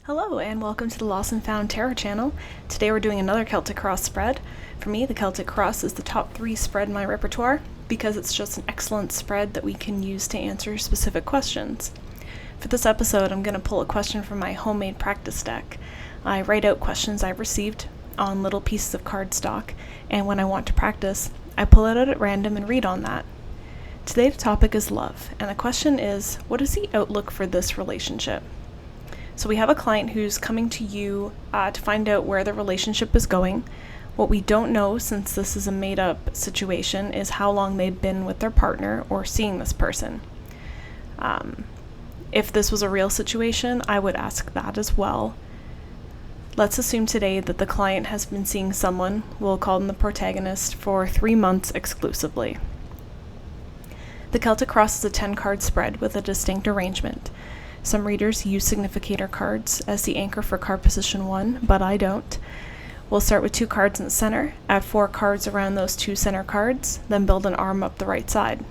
Hello and welcome to the Lost and Found Tarot channel. Today we're doing another Celtic Cross spread. For me, the Celtic Cross is the top 3 spread in my repertoire because it's just an excellent spread that we can use to answer specific questions. For this episode, I'm going to pull a question from my homemade practice deck. I write out questions I've received on little pieces of cardstock, and when I want to practice, I pull it out at random and read on that. Today the topic is love, and the question is, what is the outlook for this relationship? So we have a client who's coming to you to find out where the relationship is going. What we don't know, since this is a made-up situation, is how long they've been with their partner or seeing this person. If this was a real situation, I would ask that as well. Let's assume today that the client has been seeing someone, we'll call them the protagonist, for 3 months exclusively. The Celtic Cross is a 10-card spread with a distinct arrangement. Some readers use significator cards as the anchor for card position 1, but I don't. We'll start with 2 cards in the center, add 4 cards around those 2 center cards, then build an arm up the right side.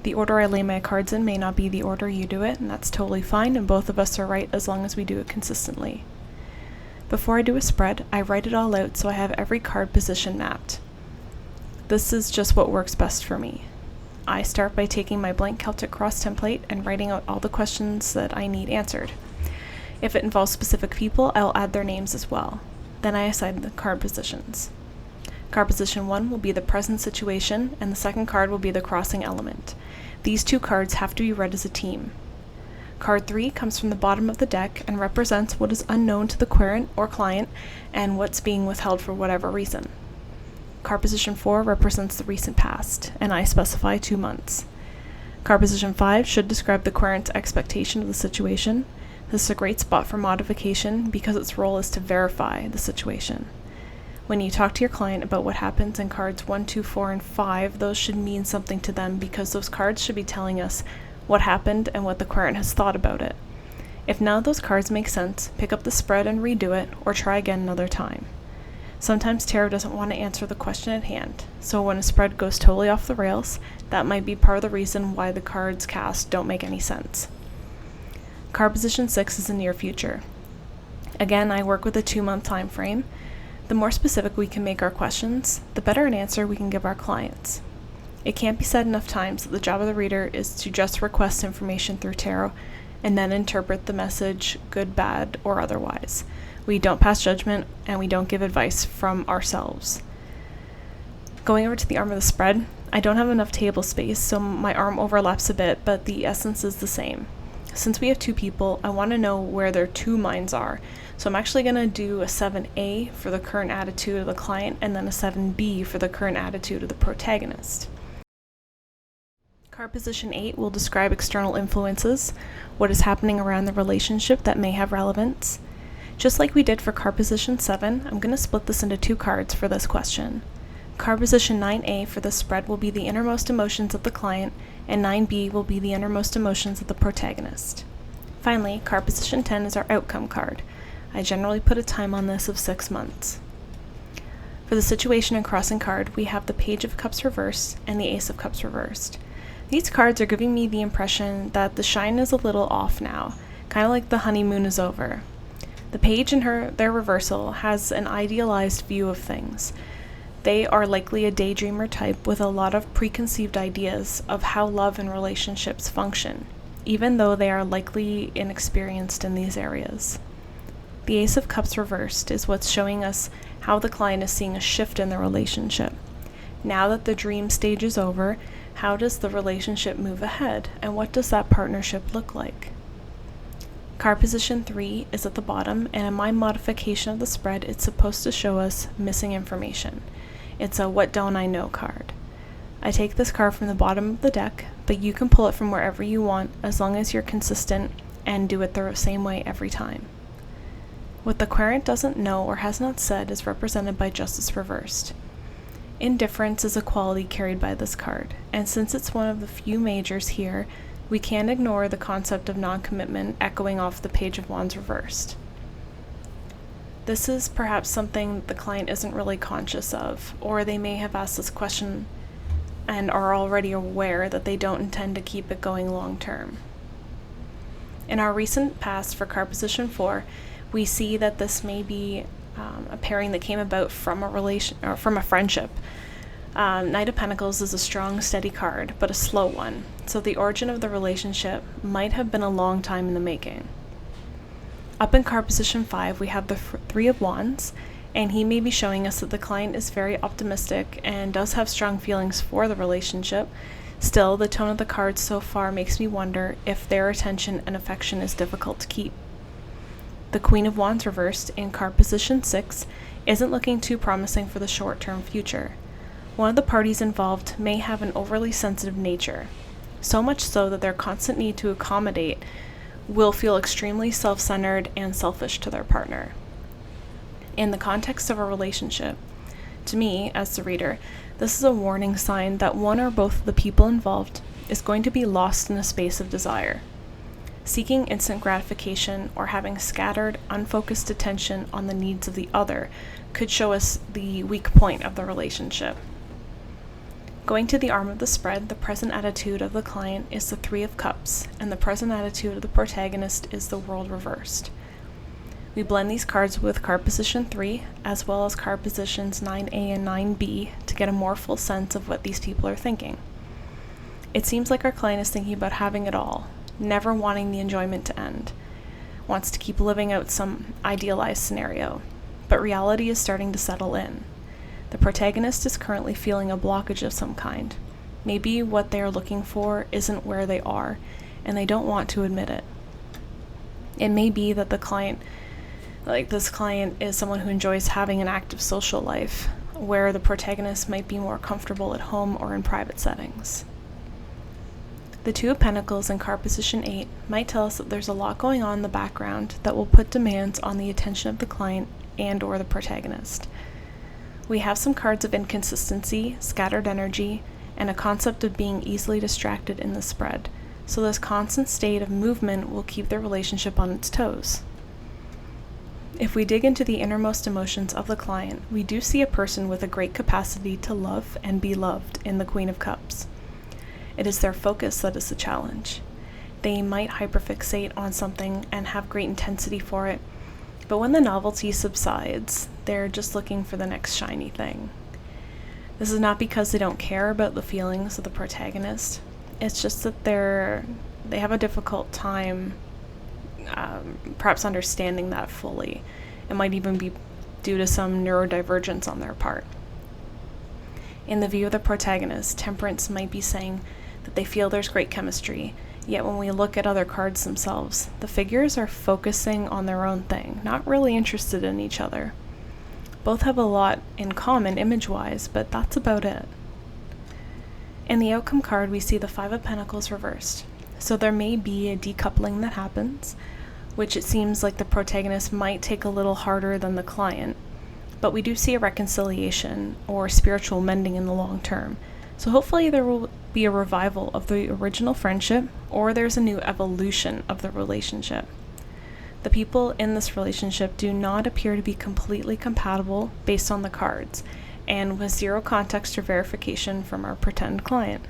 The order I lay my cards in may not be the order you do it, and that's totally fine, and both of us are right as long as we do it consistently. Before I do a spread, I write it all out so I have every card position mapped. This is just what works best for me. I start by taking my blank Celtic Cross template and writing out all the questions that I need answered. If it involves specific people, I'll add their names as well. Then I assign the card positions. Card position 1 will be the present situation, and the second card will be the crossing element. These 2 cards have to be read as a team. Card 3 comes from the bottom of the deck and represents what is unknown to the querent or client and what's being withheld for whatever reason. Card position 4 represents the recent past, and I specify 2 months. Card position 5 should describe the querent's expectation of the situation. This is a great spot for modification because its role is to verify the situation. When you talk to your client about what happens in cards 1, 2, 4, and 5, those should mean something to them because those cards should be telling us what happened and what the querent has thought about it. If none of those cards make sense, pick up the spread and redo it, or try again another time. Sometimes tarot doesn't want to answer the question at hand, so when a spread goes totally off the rails, that might be part of the reason why the cards cast don't make any sense. Card position 6 is the near future. Again, I work with a 2-month time frame. The more specific we can make our questions, the better an answer we can give our clients. It can't be said enough times that the job of the reader is to just request information through tarot and then interpret the message, good, bad, or otherwise. We don't pass judgment, and we don't give advice from ourselves. Going over to the arm of the spread, I don't have enough table space, so my arm overlaps a bit, but the essence is the same. Since we have 2 people, I want to know where their 2 minds are, so I'm actually going to do a 7A for the current attitude of the client, and then a 7B for the current attitude of the protagonist. Card position 8 will describe external influences, what is happening around the relationship that may have relevance. Just like we did for card position 7, I'm going to split this into 2 cards for this question. Card position 9A for this spread will be the innermost emotions of the client, and 9B will be the innermost emotions of the protagonist. Finally, card position 10 is our outcome card. I generally put a time on this of 6 months. For the situation and crossing card, we have the Page of Cups reversed and the Ace of Cups reversed. These cards are giving me the impression that the shine is a little off now, kind of like the honeymoon is over. The page in their reversal has an idealized view of things. They are likely a daydreamer type with a lot of preconceived ideas of how love and relationships function, even though they are likely inexperienced in these areas. The Ace of Cups reversed is what's showing us how the client is seeing a shift in the relationship. Now that the dream stage is over, how does the relationship move ahead, and what does that partnership look like? Card position 3 is at the bottom, and in my modification of the spread, it's supposed to show us missing information. It's a what don't I know card. I take this card from the bottom of the deck, but you can pull it from wherever you want as long as you're consistent and do it the same way every time. What the querent doesn't know or has not said is represented by Justice reversed. Indifference is a quality carried by this card, and since it's one of the few majors here, we can't ignore the concept of non-commitment echoing off the Page of Wands reversed. This is perhaps something the client isn't really conscious of, or they may have asked this question and are already aware that they don't intend to keep it going long term. In our recent past for card position 4, We see that this may be a pairing that came about from a relation or from a friendship. Knight of Pentacles is a strong, steady card, but a slow one. So the origin of the relationship might have been a long time in the making. Up in card position 5, we have the Three of Wands, and he may be showing us that the client is very optimistic and does have strong feelings for the relationship. Still, the tone of the cards so far makes me wonder if their attention and affection is difficult to keep. The Queen of Wands reversed in card position 6 isn't looking too promising for the short-term future. One of the parties involved may have an overly sensitive nature, so much so that their constant need to accommodate will feel extremely self-centered and selfish to their partner. In the context of a relationship, to me, as the reader, this is a warning sign that one or both of the people involved is going to be lost in a space of desire. Seeking instant gratification or having scattered, unfocused attention on the needs of the other could show us the weak point of the relationship. Going to the arm of the spread, the present attitude of the client is the Three of Cups, and the present attitude of the protagonist is the World reversed. We blend these cards with card position 3, as well as card positions 9A and 9B, to get a more full sense of what these people are thinking. It seems like our client is thinking about having it all, never wanting the enjoyment to end, wants to keep living out some idealized scenario, but reality is starting to settle in. The protagonist is currently feeling a blockage of some kind. Maybe what they are looking for isn't where they are, and they don't want to admit it. It may be that this client is someone who enjoys having an active social life, where the protagonist might be more comfortable at home or in private settings. The Two of Pentacles in card position 8 might tell us that there's a lot going on in the background that will put demands on the attention of the client and or the protagonist. We have some cards of inconsistency, scattered energy, and a concept of being easily distracted in the spread, so this constant state of movement will keep the relationship on its toes. If we dig into the innermost emotions of the client, we do see a person with a great capacity to love and be loved in the Queen of Cups. It is their focus that is the challenge. They might hyperfixate on something and have great intensity for it, but when the novelty subsides, they're just looking for the next shiny thing. This is not because they don't care about the feelings of the protagonist. It's just that they have a difficult time perhaps understanding that fully. It might even be due to some neurodivergence on their part. In the view of the protagonist, Temperance might be saying that they feel there's great chemistry, yet when we look at other cards themselves, the figures are focusing on their own thing, not really interested in each other. Both have a lot in common image-wise, but that's about it. In the outcome card, we see the Five of Pentacles reversed. So there may be a decoupling that happens, which it seems like the protagonist might take a little harder than the client, but we do see a reconciliation or spiritual mending in the long term. So hopefully there will be a revival of the original friendship, or there's a new evolution of the relationship. The people in this relationship do not appear to be completely compatible based on the cards, and with zero context or verification from our pretend client.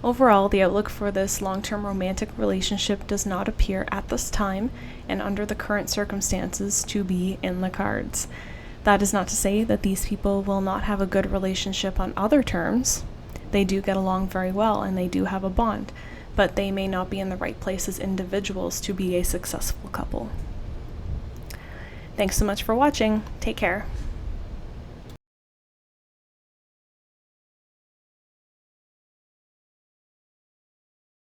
Overall, the outlook for this long-term romantic relationship does not appear at this time, and under the current circumstances, to be in the cards. That is not to say that these people will not have a good relationship on other terms. They do get along very well and they do have a bond, but they may not be in the right place as individuals to be a successful couple. Thanks so much for watching. Take care.